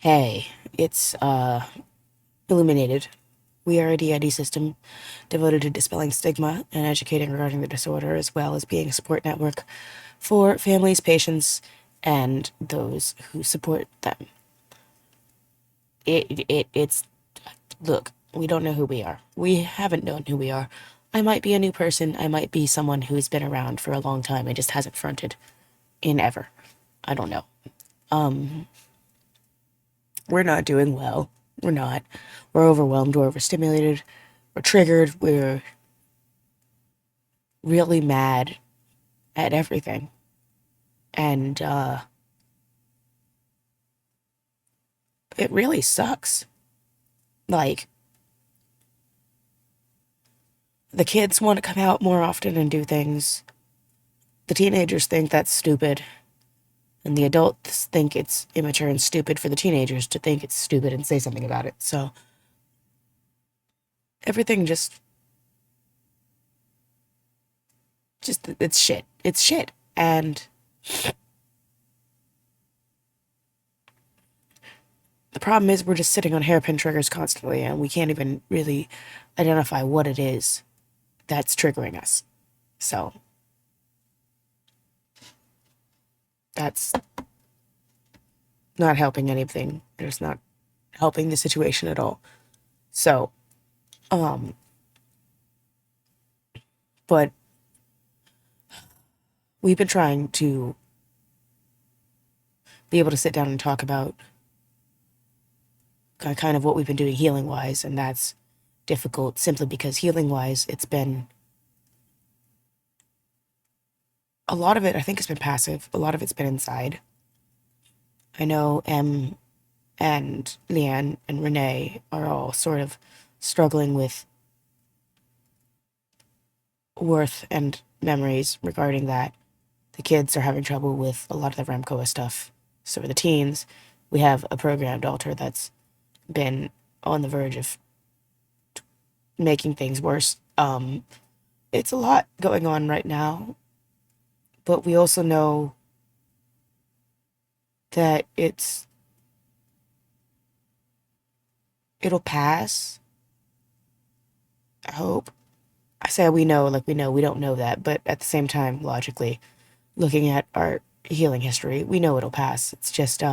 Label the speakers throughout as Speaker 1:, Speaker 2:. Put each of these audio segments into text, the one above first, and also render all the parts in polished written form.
Speaker 1: Hey, it's illuminated. We are a DID system devoted to dispelling stigma and educating regarding the disorder, as well as being a support network for families, patients, and those who support them. It's look, we don't know who we are. We haven't known who we are. I might be a new person. I might be someone who's been around for a long time and just hasn't fronted in ever. I don't know. We're not doing well. We're not. We're overwhelmed. We're overstimulated. We're triggered. We're really mad at everything. And it really sucks. Like, the kids want to come out more often and do things. The teenagers think that's stupid. And the adults think it's immature and stupid for the teenagers to think it's stupid and say something about it. So, everything it's shit. It's shit. And the problem is we're just sitting on hairpin triggers constantly, and we can't even really identify what it is that's triggering us. So that's not helping anything. It's not helping the situation at all. So, but we've been trying to be able to sit down and talk about kind of what we've been doing healing wise, and that's difficult simply because healing wise, it's been a lot of it, I think, has been passive. A lot of it's been inside. I know Em and Leanne and Renee are all sort of struggling with worth and memories regarding that. The kids are having trouble with a lot of the Remcoa stuff. So for the teens, we have a programmed alter that's been on the verge of making things worse. It's a lot going on right now, but we also know that it'll pass. I hope. I say we know, like we know, we don't know that, but at the same time, logically, looking at our healing history, we know it'll pass. It's just,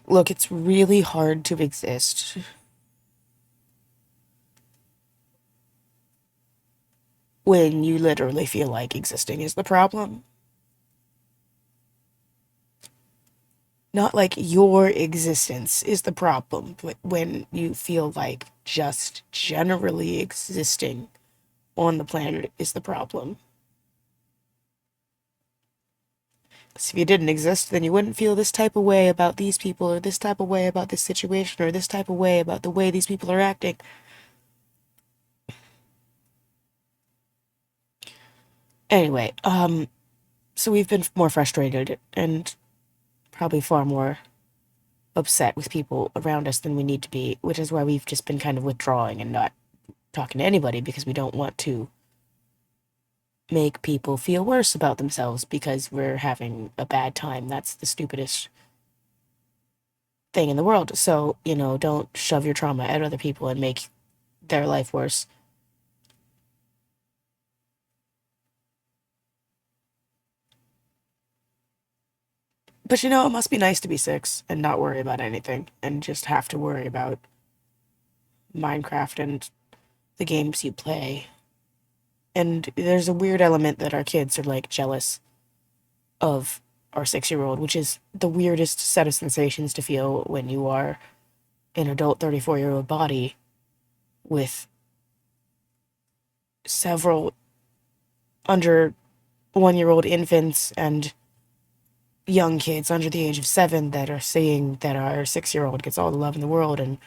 Speaker 1: look, it's really hard to exist when you literally feel like existing is the problem. Not like your existence is the problem, but when you feel like just generally existing on the planet is the problem. Because if you didn't exist, then you wouldn't feel this type of way about these people, or this type of way about this situation, or this type of way about the way these people are acting. Anyway, so we've been more frustrated and probably far more upset with people around us than we need to be, which is why we've just been kind of withdrawing and not talking to anybody because we don't want to make people feel worse about themselves because we're having a bad time. That's the stupidest thing in the world. So, don't shove your trauma at other people and make their life worse. But it must be nice to be 6 and not worry about anything and just have to worry about Minecraft and the games you play. And there's a weird element that our kids are like jealous of our 6-year-old, which is the weirdest set of sensations to feel when you are an adult 34-year-old body with several under 1-year-old infants and young kids under the age of 7 that are seeing that our 6-year-old gets all the love in the world, and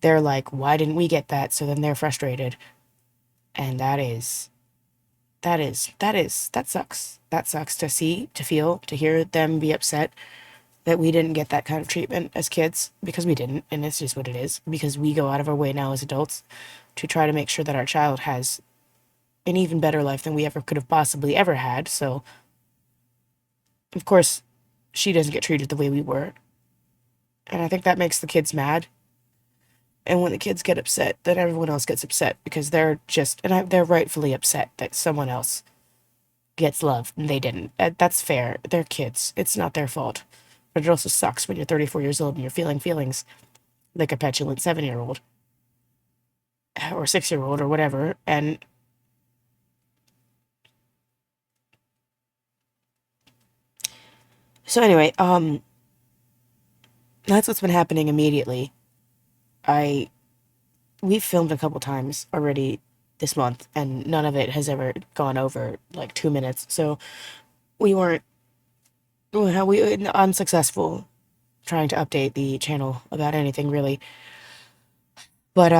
Speaker 1: they're like, why didn't we get that? So then they're frustrated. And that sucks. That sucks to see, to feel, to hear them be upset. that we didn't get that kind of treatment as kids, because we didn't, and it's just what it is, because we go out of our way now as adults to try to make sure that our child has an even better life than we ever could have possibly ever had. So, of course, she doesn't get treated the way we were. And I think that makes the kids mad. And when the kids get upset, then everyone else gets upset, because they're just, they're rightfully upset that someone else gets love and they didn't. That's fair. They're kids. It's not their fault. But it also sucks when you're 34 years old and you're feeling feelings like a petulant 7-year-old or 6-year-old or whatever. And so anyway, that's what's been happening immediately. We've filmed a couple times already this month, and none of it has ever gone over like 2 minutes. So we weren't unsuccessful trying to update the channel about anything really. But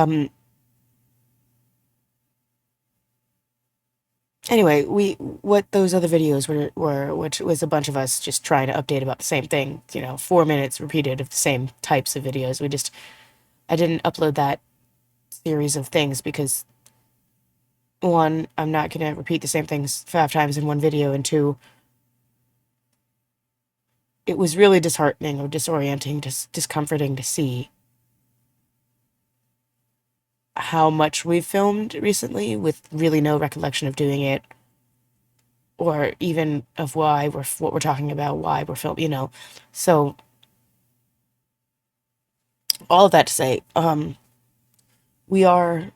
Speaker 1: anyway, what those other videos were, which was a bunch of us just trying to update about the same thing, 4 minutes repeated of the same types of videos. I didn't upload that series of things because, one, I'm not going to repeat the same things 5 times in one video, and two, it was really disheartening or disorienting, discomforting to see how much we've filmed recently with really no recollection of doing it, or even of what we're talking about, why we're filming, So, all of that to say, we are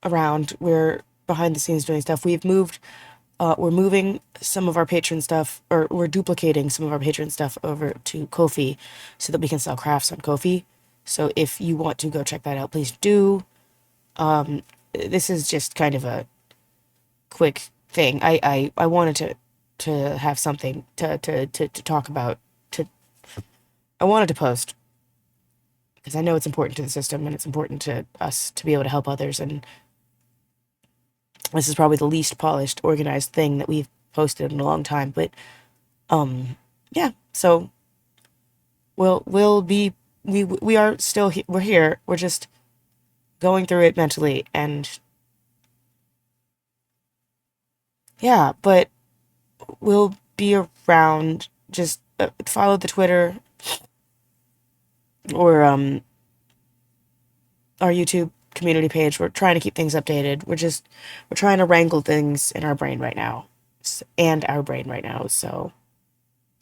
Speaker 1: around, we're behind the scenes doing stuff. We're moving some of our patron stuff, or we're duplicating some of our patron stuff over to Ko-fi so that we can sell crafts on Ko-fi. So if you want to go check that out, please do. This is just kind of a quick thing. I wanted to have something to talk about. I wanted to post because I know it's important to the system and it's important to us to be able to help others. And this is probably the least polished, organized thing that we've posted in a long time. But yeah. So we are still we're here. We're just going through it mentally, and yeah, but we'll be around. Just follow the Twitter or our YouTube community page. We're trying to keep things updated. We're trying to wrangle things in our brain right now, and our brain right now. So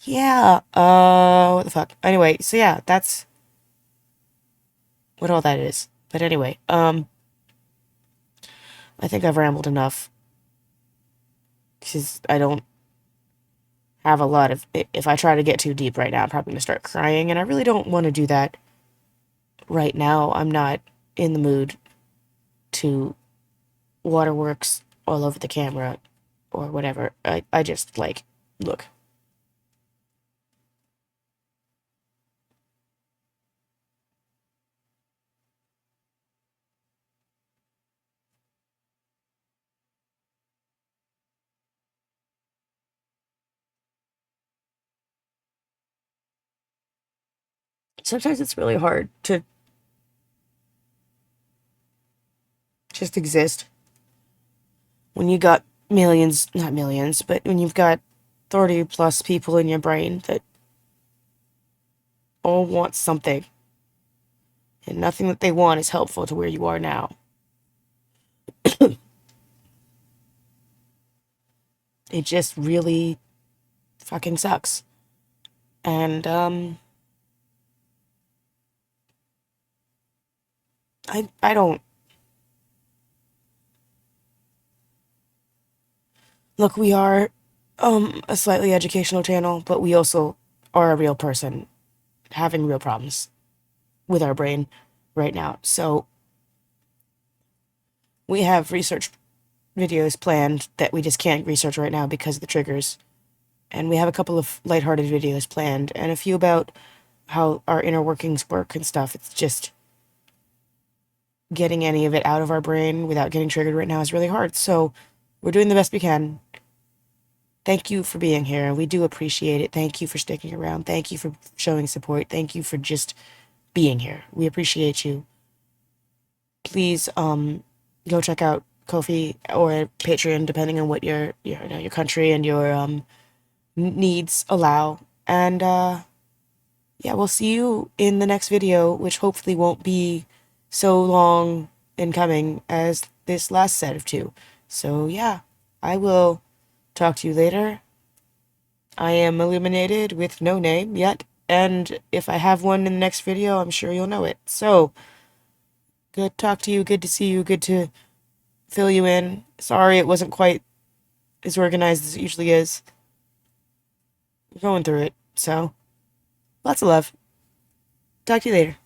Speaker 1: yeah, what the fuck? Anyway, so yeah, that's what all that is. But anyway, I think I've rambled enough, because I don't have a lot of, if I try to get too deep right now, I'm probably going to start crying, and I really don't want to do that right now. I'm not in the mood to waterworks all over the camera or whatever. I just, look. Sometimes it's really hard to just exist when you got millions, not millions, but when you've got 30 plus people in your brain that all want something, and nothing that they want is helpful to where you are now. It just really fucking sucks. And I don't, look, we are a slightly educational channel, but we also are a real person having real problems with our brain right now. So we have research videos planned that we just can't research right now because of the triggers. And we have a couple of lighthearted videos planned, and a few about how our inner workings work and stuff. It's just getting any of it out of our brain without getting triggered right now is really hard. So we're doing the best we can. thank you for being here. We do appreciate it. Thank you for sticking around. Thank you for showing support. Thank you for just being here. We appreciate you. Please go check out Ko-fi or Patreon, depending on what your country and your needs allow. And yeah, we'll see you in the next video, which hopefully won't be so long in coming as this last set of two. So yeah, I will talk to you later. I am illuminated with no name yet, and if I have one in the next video, I'm sure you'll know it. So, good to talk to you, good to see you, good to fill you in. Sorry it wasn't quite as organized as it usually is. We're going through it, so lots of love. Talk to you later.